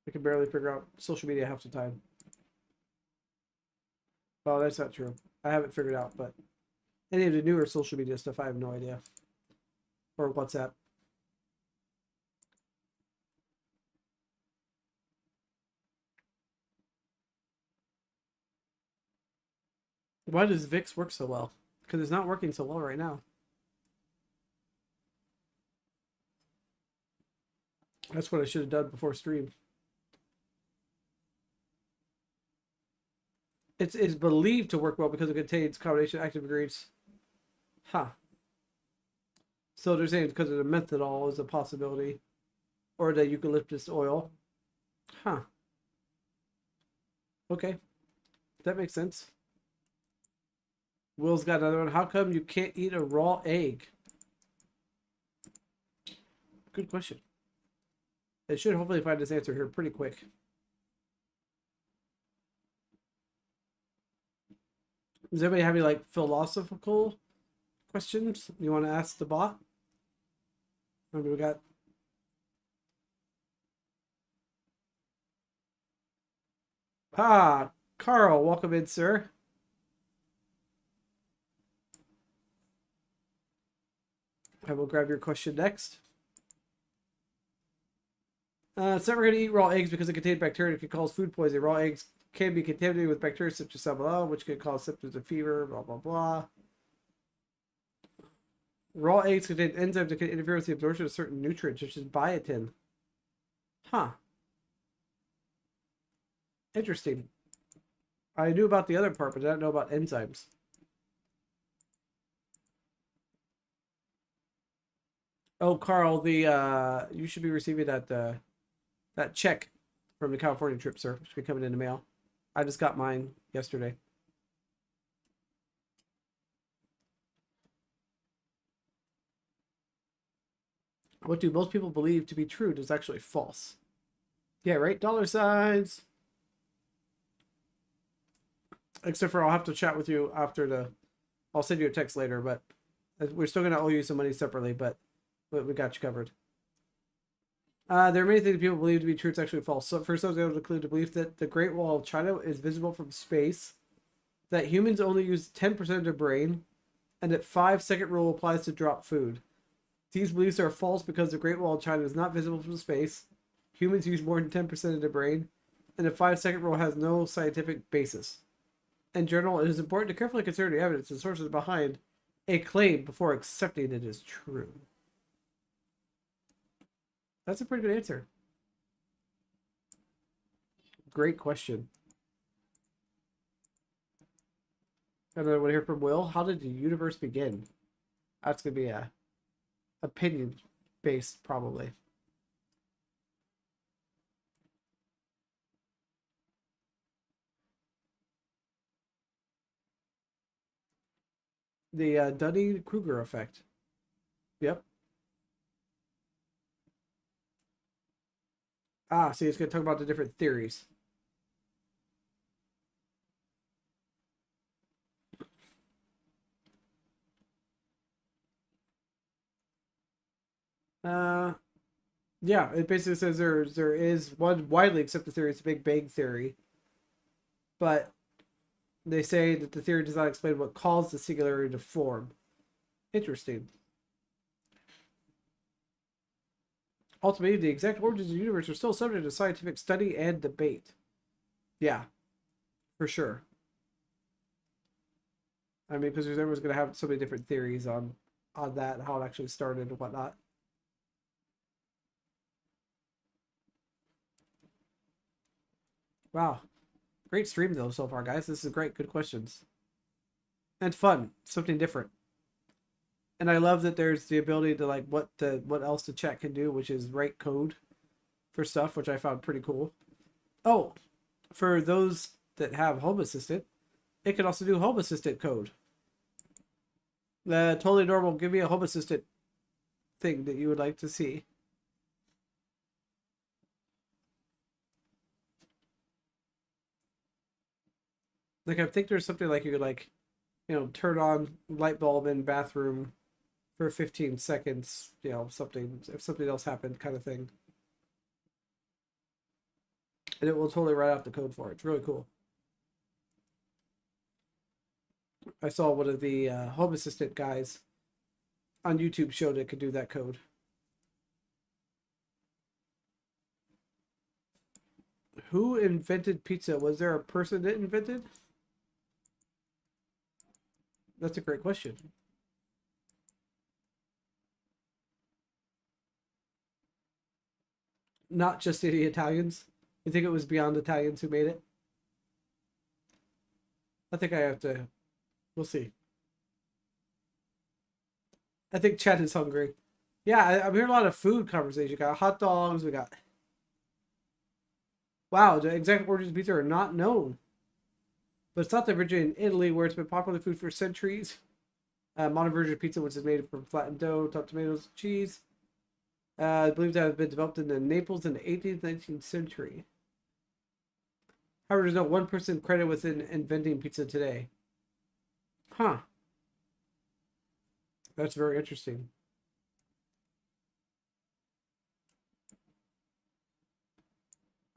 I can barely figure out social media half the time. Oh, that's not true. I haven't figured out, but any of the newer social media stuff, I have no idea. Or WhatsApp. Why does VIX work so well? Because it's not working so well right now. That's what I should have done before stream. It's believed to work well because it contains combination active ingredients. Huh. So they're saying it's because of the methanol is a possibility. Or the eucalyptus oil. Huh. Okay. That makes sense. Will's got another one. How come you can't eat a raw egg? Good question. It should hopefully find this answer here pretty quick. Does anybody have any like philosophical questions you want to ask the bot? Maybe we got... Ah, Carl, welcome in, sir. I will grab your question next. It's never going to eat raw eggs because they contain bacteria that can cause food poisoning. Raw eggs can be contaminated with bacteria such as salmonella, which can cause symptoms of fever, blah, blah, blah. Raw eggs contain enzymes that can interfere with the absorption of certain nutrients, such as biotin. Huh. Interesting. I knew about the other part, but I didn't know about enzymes. Oh, Carl, the you should be receiving that check from the California trip, sir. It should be coming in the mail. I just got mine yesterday. What do most people believe to be true is actually false? Yeah, right? Dollar signs. Except for I'll have to chat with you after the... I'll send you a text later, but we're still going to owe you some money separately, but we got you covered. There are many things people believe to be true. It's actually false. So first, I was able to include the belief that the Great Wall of China is visible from space, that humans only use 10% of their brain, and that 5-second rule applies to drop food. These beliefs are false because the Great Wall of China is not visible from space. Humans use more than 10% of their brain, and the 5-second rule has no scientific basis. In general, it is important to carefully consider the evidence and sources behind a claim before accepting it as true. That's a pretty good answer. Great question. Another one here from Will. How did the universe begin? That's going to be a opinion based, probably. The Dunning-Kruger effect. Yep. Ah, see, it's going to talk about the different theories. Yeah, it basically says there is one widely accepted theory. It's a Big Bang theory, but they say that the theory does not explain what caused the singularity to form. Interesting. Ultimately, the exact origins of the universe are still subject to scientific study and debate. Yeah, for sure. I mean, because everyone's going to have so many different theories on that, how it actually started and whatnot. Wow, great stream though so far, guys. This is great. Good questions and fun. Something different. And I love that there's the ability to like what else the chat can do, which is write code for stuff, which I found pretty cool. Oh, for those that have Home Assistant, it can also do Home Assistant code. Totally normal. Give me a Home Assistant thing that you would like to see. Like I think there's something like you could like, turn on light bulb in bathroom for 15 seconds, something if something else happened kind of thing. And it will totally write out the code for it. It's really cool. I saw one of the Home Assistant guys on YouTube showed it could do that code. Who invented pizza? Was there a person that invented? That's a great question. Not just any Italians. You think it was beyond Italians who made it? I think I have to. We'll see. I think Chad is hungry. Yeah, I'm hearing a lot of food conversation. We got hot dogs. We got. Wow, the exact origins of pizza are not known. But it's not the origin in Italy, where it's been popular food for centuries. Modern version of pizza, which is made from flattened dough, topped tomatoes, cheese. Believed to have been developed in Naples in the 18th, 19th century. However, there's no one person credited with inventing pizza today. Huh. That's very interesting.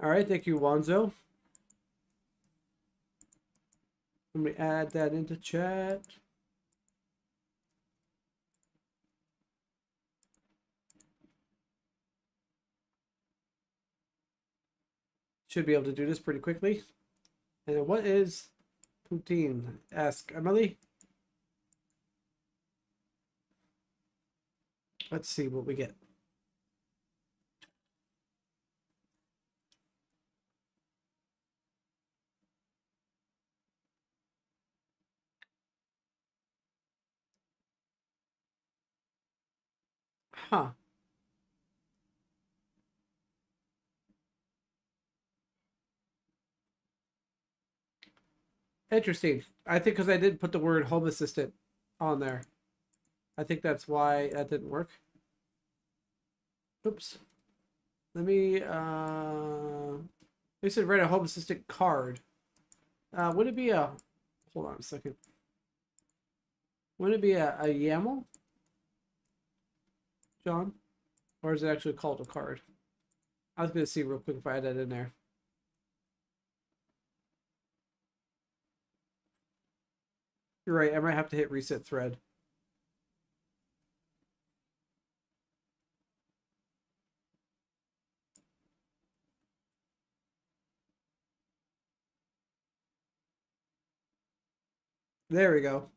All right, thank you, Wanzo. Let me add that into chat. Should be able to do this pretty quickly. And what is poutine? Ask Emily. Let's see what we get. Huh. Interesting. I think because I didn't put the word home assistant on there. I think that's why that didn't work. Oops. Let me they said write a home assistant card. Would it be a hold on a second. Would it be a YAML, John? Or is it actually called a card? I was gonna see real quick if I had that in there. You're right, I might have to hit reset thread. There we go.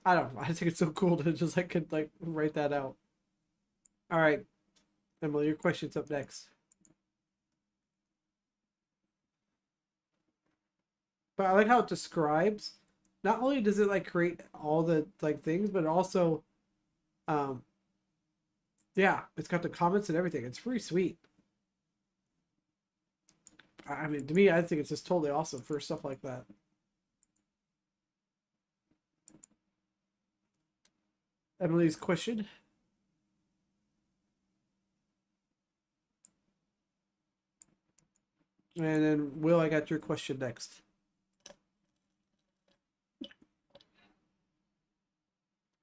I don't know. I think it's so cool to just like could like write that out. All right, Emily, your question's up next. But I like how it describes. Not only does it like create all the like things, but also, um, yeah, it's got the comments and everything. It's pretty sweet. I mean, to me, I think it's just totally awesome for stuff like that. Emily's question. And then, Will, I got your question next.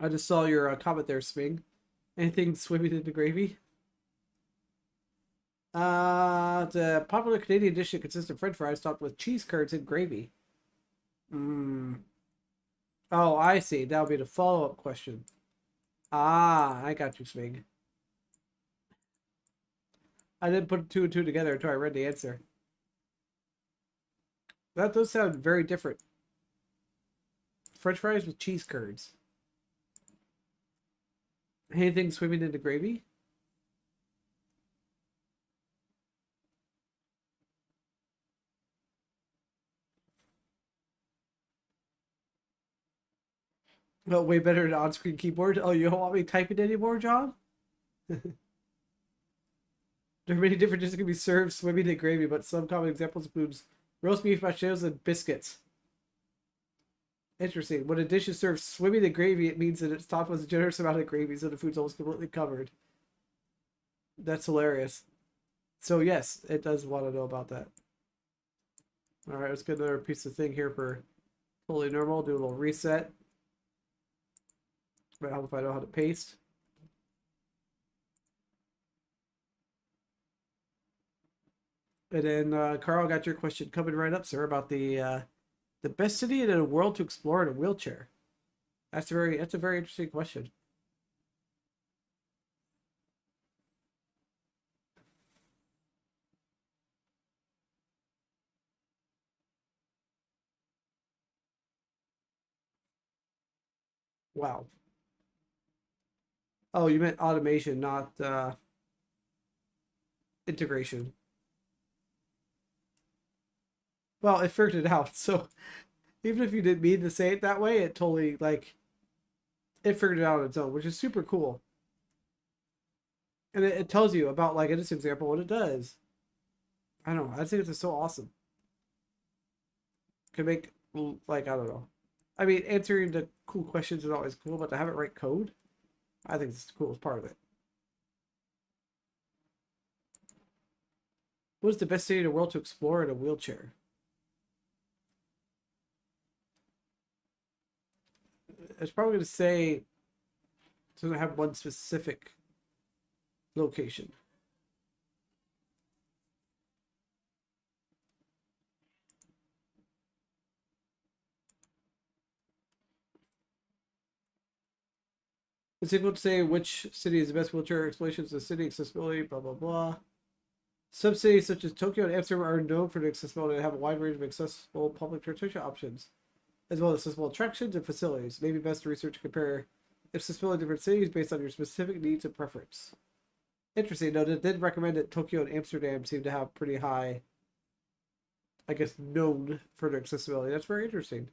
I just saw your comment there, Sming. Anything swimming in the gravy? The popular Canadian dish that consists of French fries topped with cheese curds and gravy. Mm. Oh, I see. That'll be the follow-up question. Ah, I got you, Smig. I didn't put two and two together until I read the answer. That does sound very different. French fries with cheese curds. Anything swimming in the gravy? Well, way better than on-screen keyboard. Oh, you don't want me typing anymore, John? There are many different dishes that can be served swimming in gravy, but some common examples include roast beef, mashed potatoes, and biscuits. Interesting. When a dish is served swimming in gravy, it means that it's topped with a generous amount of gravy, so the food's almost completely covered. That's hilarious. So yes, it does want to know about that. All right, let's get another piece of thing here for fully normal. Do a little reset. Might help if I know how to paste. And then Carl, got your question coming right up, sir, about the best city in the world to explore in a wheelchair. That's a very interesting question. Wow. Oh, you meant automation, not integration. Well, it figured it out. So even if you didn't mean to say it that way, it totally like it figured it out on its own, which is super cool. And it tells you about like in this example what it does. I don't know. I think it's so awesome. Can make like I don't know. I mean, answering the cool questions is always cool, but to have it write code, I think it's the coolest part of it. What is the best city in the world to explore in a wheelchair? It's probably going to say it doesn't have one specific location. It's equal to say which city is the best wheelchair explanations of city accessibility, blah blah blah. Some cities such as Tokyo and Amsterdam are known for their accessibility and have a wide range of accessible public transportation options, as well as accessible attractions and facilities. It may be best to research and compare accessibility in different cities based on your specific needs and preference. Interesting, though, it did recommend that Tokyo and Amsterdam seem to have pretty high, I guess, known for their accessibility. That's very interesting.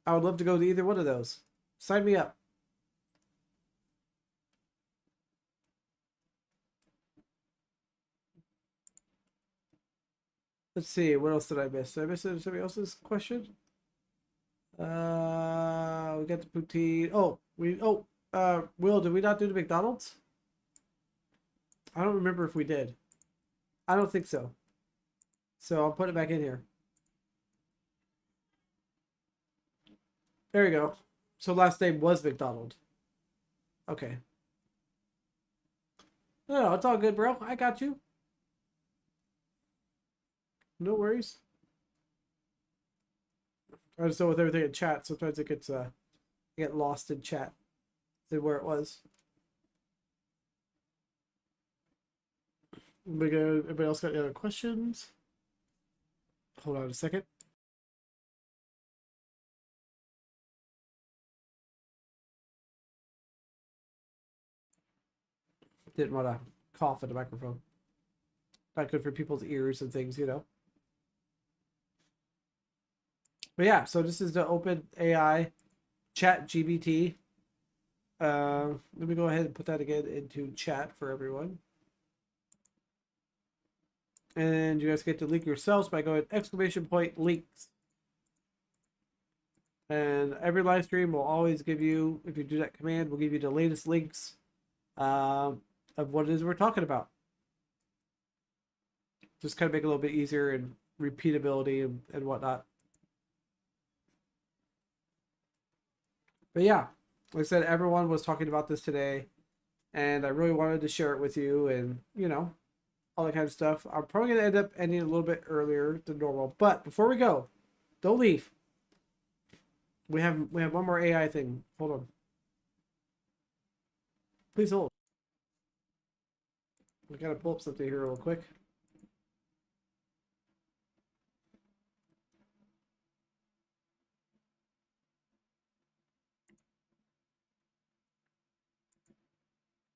I would love to go to either one of those. Sign me up. Let's see, what else did I miss? Did I miss somebody else's question? We got the poutine. Will, did we not do the McDonald's? I don't remember if we did. I don't think so. So I'll put it back in here. There we go. So last name was McDonald. Okay. No, it's all good, bro. I got you. No worries. I just know with everything in chat, sometimes it gets get lost in chat than where it was. Anybody else got any other questions? Hold on a second. Didn't want to cough at the microphone. Not good for people's ears and things, you know. But yeah, so this is the OpenAI ChatGPT. Let me go ahead and put that again into chat for everyone. And you guys get to link yourselves by going !links. And every live stream will always give you, if you do that command, will give you the latest links of what it is we're talking about. Just kind of make it a little bit easier and repeatability and whatnot. But yeah, like I said, everyone was talking about this today, and I really wanted to share it with you, and all that kind of stuff. I'm probably gonna end up ending a little bit earlier than normal, but before we go, don't leave. We have one more AI thing. Hold on, please hold. We gotta pull up something here real quick.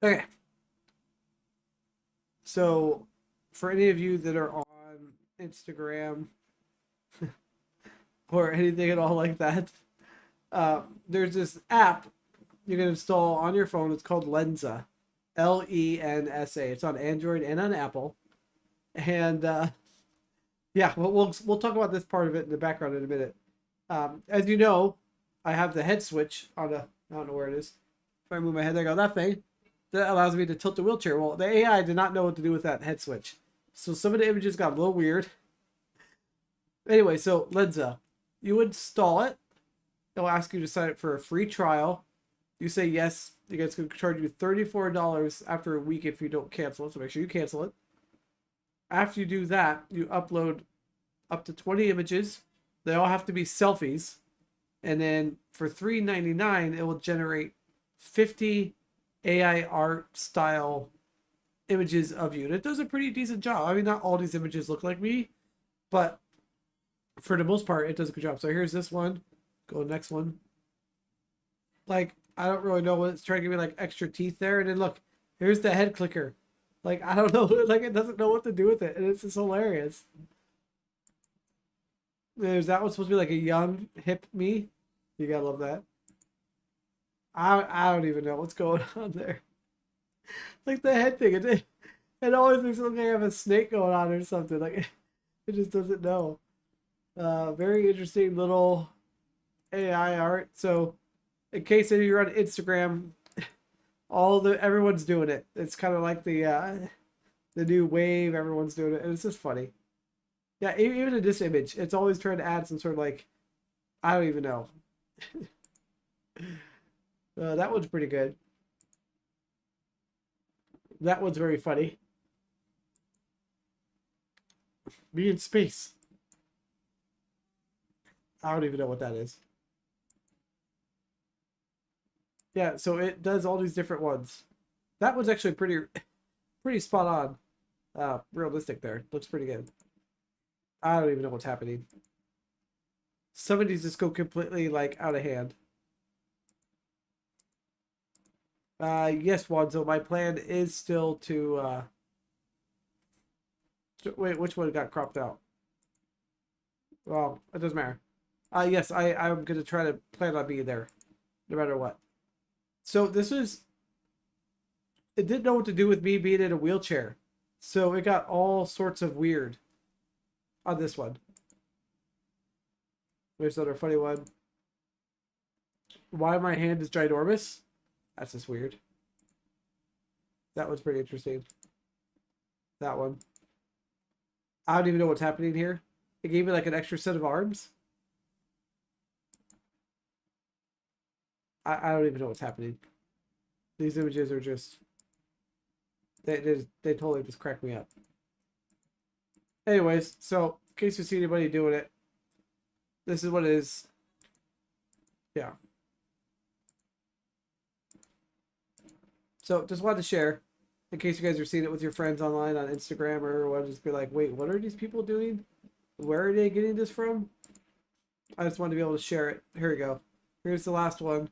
Okay, so for any of you that are on Instagram or anything at all like that, there's this app you can install on your phone. It's called Lensa, Lensa. It's on Android and on Apple. And yeah, we'll talk about this part of it in the background in a minute. As you know, I have the head switch on a, I don't know where it is. If I move my head, there I go. That thing that allows me to tilt the wheelchair. Well, the AI did not know what to do with that head switch, so some of the images got a little weird. Anyway, so Lensa, you install it. It'll ask you to sign up for a free trial. You say yes. You guys can charge you $34 after a week if you don't cancel it. So make sure you cancel it. After you do that, you upload up to 20 images. They all have to be selfies. And then for $3.99, it will generate 50 AI art style images of you. And it does a pretty decent job. I mean, not all these images look like me, but for the most part, it does a good job. So here's this one. Go to the next one. Like, I don't really know what it's trying to give me, like extra teeth there. And then look, here's the head clicker. Like, I don't know. Like, it doesn't know what to do with it. And it's just hilarious. There's that one supposed to be like a young, hip me. You gotta love that. I don't even know what's going on there. Like the head thing. It always makes it look like I have a snake going on or something. Like, it just doesn't know. Very interesting little AI art. So, in case any of you are on Instagram, everyone's doing it. It's kind of like the new wave. Everyone's doing it, and it's just funny. Yeah, even in this image, it's always trying to add some sort of like, I don't even know. That one's pretty good. That one's very funny. Me in space. I don't even know what that is. Yeah, so it does all these different ones. That one's actually pretty spot on. Realistic there. Looks pretty good. I don't even know what's happening. Some of these just go completely like out of hand. Yes, Wanzo, my plan is still to wait, which one got cropped out? Well, it doesn't matter. Yes, I'm gonna try to plan on being there, no matter what. So it didn't know what to do with me being in a wheelchair. So it got all sorts of weird on this one. There's another funny one. Why my hand is ginormous? That's just weird. That one's pretty interesting. That one. I don't even know what's happening here. It gave me like an extra set of arms. I don't even know what's happening. These images are just they totally just crack me up. Anyways, so in case you see anybody doing it, this is what it is. Yeah. So just wanted to share in case you guys are seeing it with your friends online on Instagram or what, just be like, wait, what are these people doing? Where are they getting this from? I just wanted to be able to share it. Here we go. Here's the last one.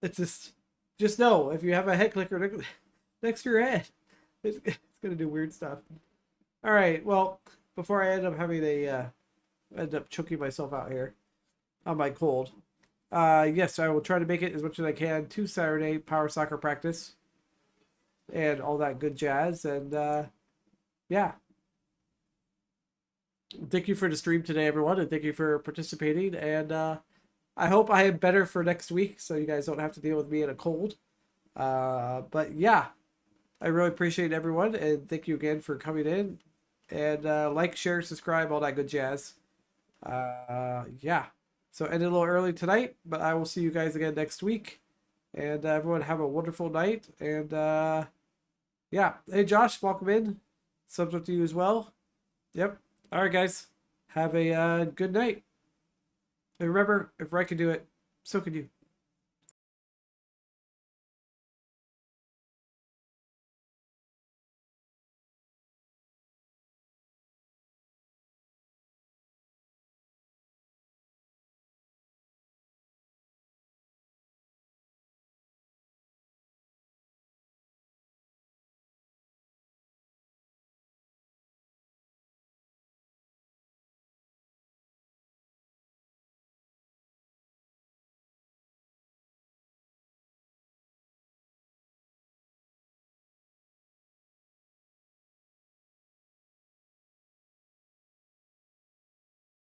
It's just know if you have a head clicker next to your head, it's gonna do weird stuff. All right. Well, before I end up having end up choking myself out here on my cold. Yes, I will try to make it as much as I can to Saturday power soccer practice and all that good jazz. And yeah, thank you for the stream today, everyone, and thank you for participating. And I hope I am better for next week, so you guys don't have to deal with me in a cold. But yeah, I really appreciate everyone, and thank you again for coming in. And like, share, subscribe, all that good jazz. Yeah. So ended a little early tonight, but I will see you guys again next week. And everyone have a wonderful night. And yeah. Hey, Josh, welcome in. Subs up to you as well. Yep. All right, guys. Have a good night. And remember, if Ray can do it, so can you.